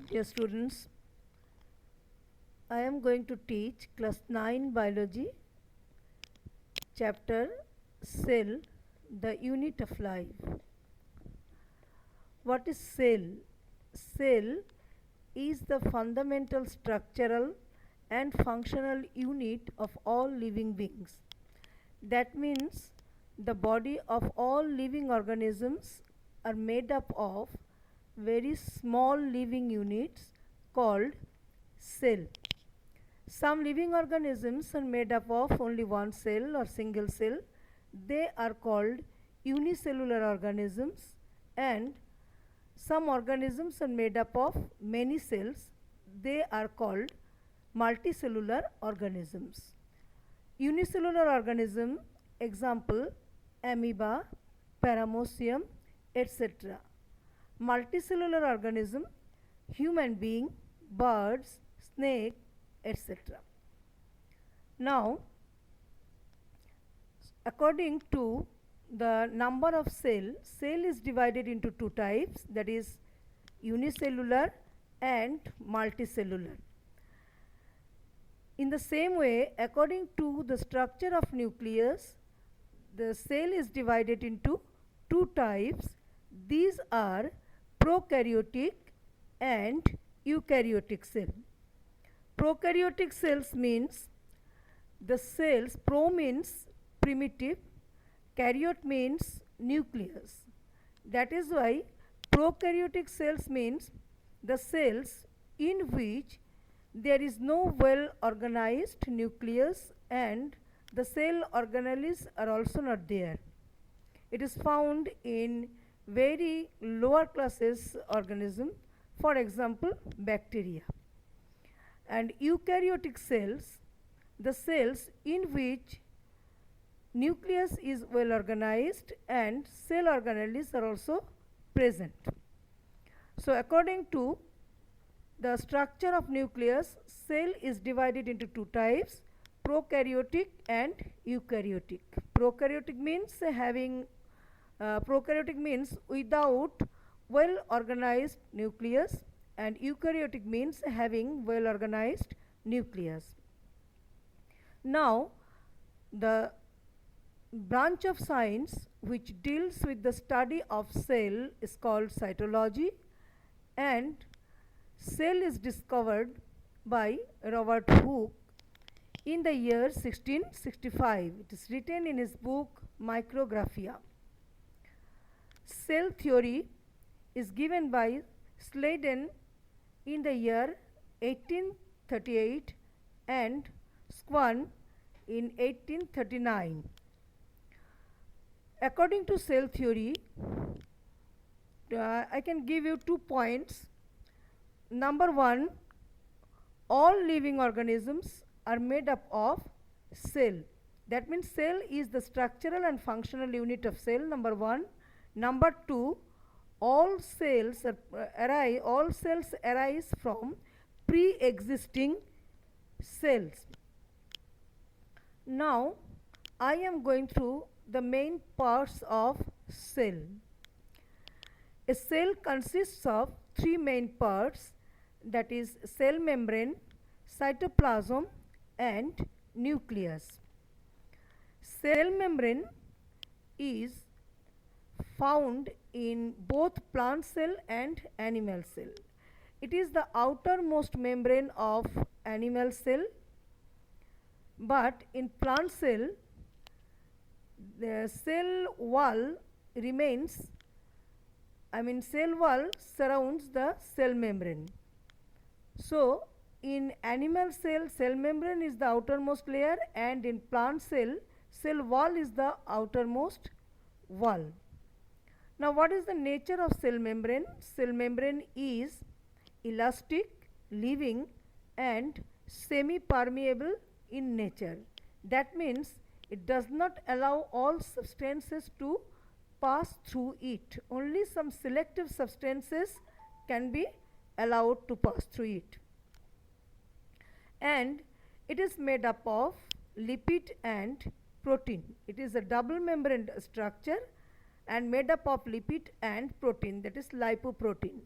Dear students, I am going to teach class 9 biology, chapter Cell, the unit of life. What is cell? Cell is the fundamental structural and functional unit of all living beings. That means the body of all living organisms are made up of very small living units called cell. Some living organisms are made up of only one cell or single cell. They are called unicellular organisms, and some organisms are made up of many cells. They are called multicellular organisms. Unicellular organism, example, amoeba, paramecium, etc. Multicellular organism, human being, birds, snake, etc. Now, according to the number of cell is divided into two types, that is unicellular and multicellular. In the same way, according to the structure of nucleus, the cell is divided into two types. These are prokaryotic and eukaryotic cell. Prokaryotic cells means the cells, pro means primitive, karyot means nucleus. That is why prokaryotic cells means the cells in which there is no well organized nucleus and the cell organelles are also not there. It is found in very lower classes organism, for example bacteria. And eukaryotic cells, the cells in which nucleus is well organized and cell organelles are also present. So according to the structure of nucleus, cell is divided into two types, prokaryotic and eukaryotic. Prokaryotic means without well organized nucleus, and eukaryotic means having well organized nucleus. Now, the branch of science which deals with the study of cell is called cytology, and cell is discovered by Robert Hooke in the year 1665. It is written in his book Micrographia. Cell theory is given by Sladen in the year 1838 and Schwann in 1839. According to cell theory, I can give you 2 points. Number 1, all living organisms are made up of cell. That means cell is the structural and functional unit of cell, number 1. Number 2, all cells arise from pre-existing cells. Now, I am going through the main parts of cell. A cell consists of 3 main parts, that is cell membrane, cytoplasm and nucleus. Cell membrane is found in both plant cell and animal cell. It is the outermost membrane of animal cell, but in plant cell the cell wall surrounds the cell membrane. So in animal cell membrane is the outermost layer, and in plant cell wall is the outermost wall. Now, what is the nature of cell membrane? Cell membrane is elastic, living and semi-permeable in nature. That means it does not allow all substances to pass through it. Only some selective substances can be allowed to pass through it. And it is made up of lipid and protein. It is a double membrane structure and made up of lipid and protein, that is lipoprotein.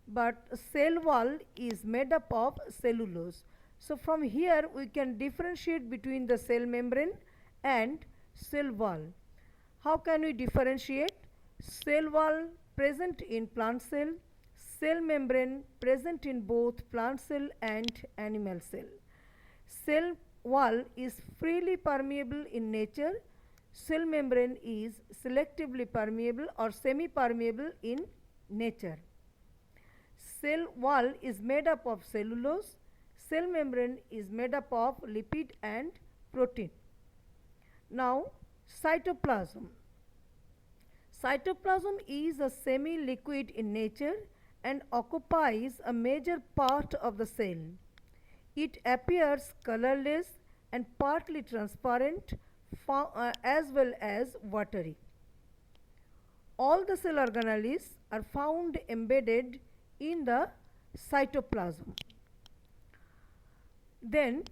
but cell wall is made up of cellulose. So from here we can differentiate between the cell membrane and cell wall. How can we differentiate? Cell wall present in plant cell, cell membrane present in both plant cell and animal cell. Cell wall is freely permeable in nature. Cell membrane is selectively permeable or semi-permeable in nature. Cell wall is made up of cellulose. Cell membrane is made up of lipid and protein. Now, cytoplasm. Cytoplasm is a semi-liquid in nature and occupies a major part of the cell. It appears colorless and partly transparent as well as watery. All the cell organelles are found embedded in the cytoplasm. Then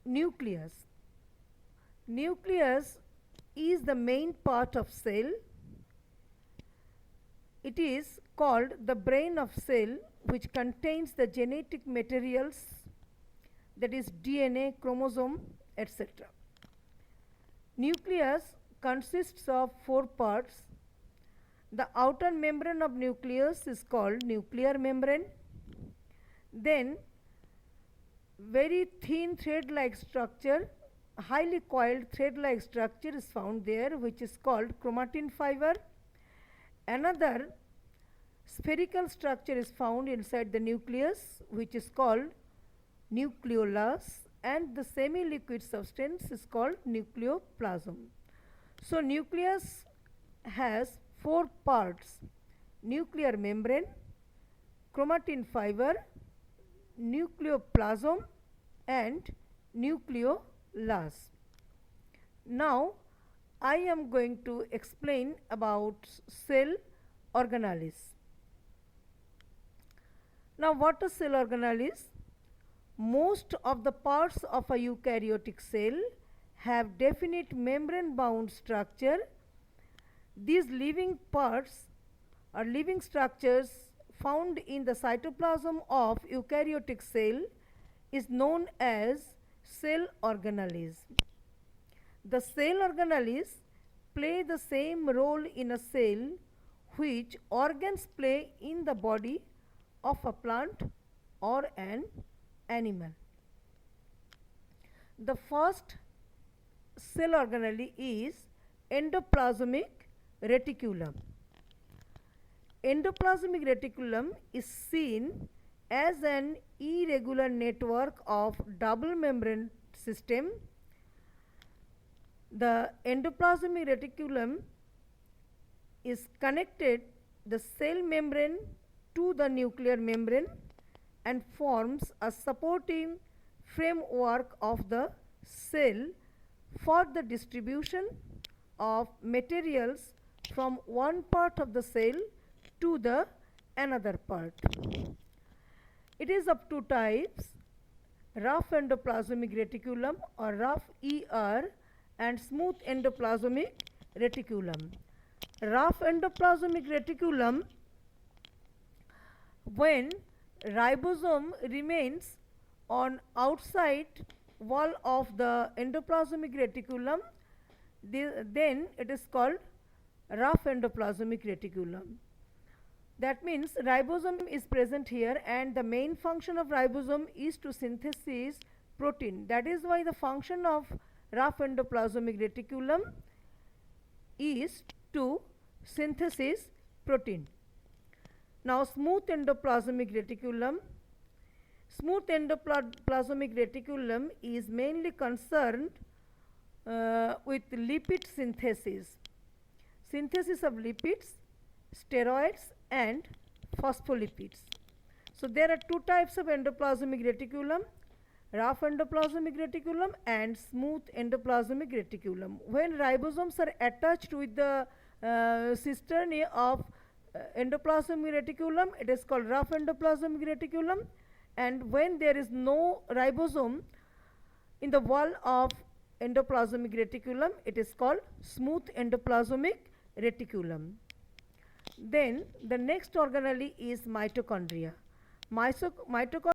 nucleus. Nucleus is the main part of cell. It is called the brain of cell, which contains the genetic materials, that is DNA, chromosome, etc. Nucleus consists of 4 parts. The outer membrane of nucleus is called nuclear membrane. Then very thin thread-like structure, highly coiled thread-like structure is found there, which is called chromatin fiber. Another spherical structure is found inside the nucleus, which is called nucleolus, and the semi-liquid substance is called nucleoplasm. So nucleus has 4 parts: nuclear membrane, chromatin fiber, nucleoplasm, and nucleolus. Now I am going to explain about cell organelles. Now what a cell organelle is? Most of the parts of a eukaryotic cell have definite membrane bound structure. These living parts or living structures found in the cytoplasm of eukaryotic cell is known as cell organelles. The cell organelles play the same role in a cell which organs play in the body of a plant or an animal. The first cell organelle is endoplasmic reticulum. Endoplasmic reticulum is seen as an irregular network of double membrane system. The endoplasmic reticulum is connected the cell membrane to the nuclear membrane and forms a supporting framework of the cell for the distribution of materials from one part of the cell to the another part. It is of 2 types: rough endoplasmic reticulum or rough ER and smooth endoplasmic reticulum. Rough endoplasmic reticulum, when ribosome remains on outside wall of the endoplasmic reticulum, then it is called rough endoplasmic reticulum. That means ribosome is present here, and the main function of ribosome is to synthesize protein. That is why the function of rough endoplasmic reticulum is to synthesize protein. Now smooth endoplasmic reticulum. Smooth endoplasmic reticulum is mainly concerned with lipid synthesis. Synthesis of lipids, steroids and phospholipids. So there are 2 types of endoplasmic reticulum: rough endoplasmic reticulum and smooth endoplasmic reticulum. When ribosomes are attached with the cisternae of endoplasmic reticulum, it is called rough endoplasmic reticulum, and when there is no ribosome in the wall of endoplasmic reticulum, it is called smooth endoplasmic reticulum. Then the next organelle is mitochondria. Mitochondria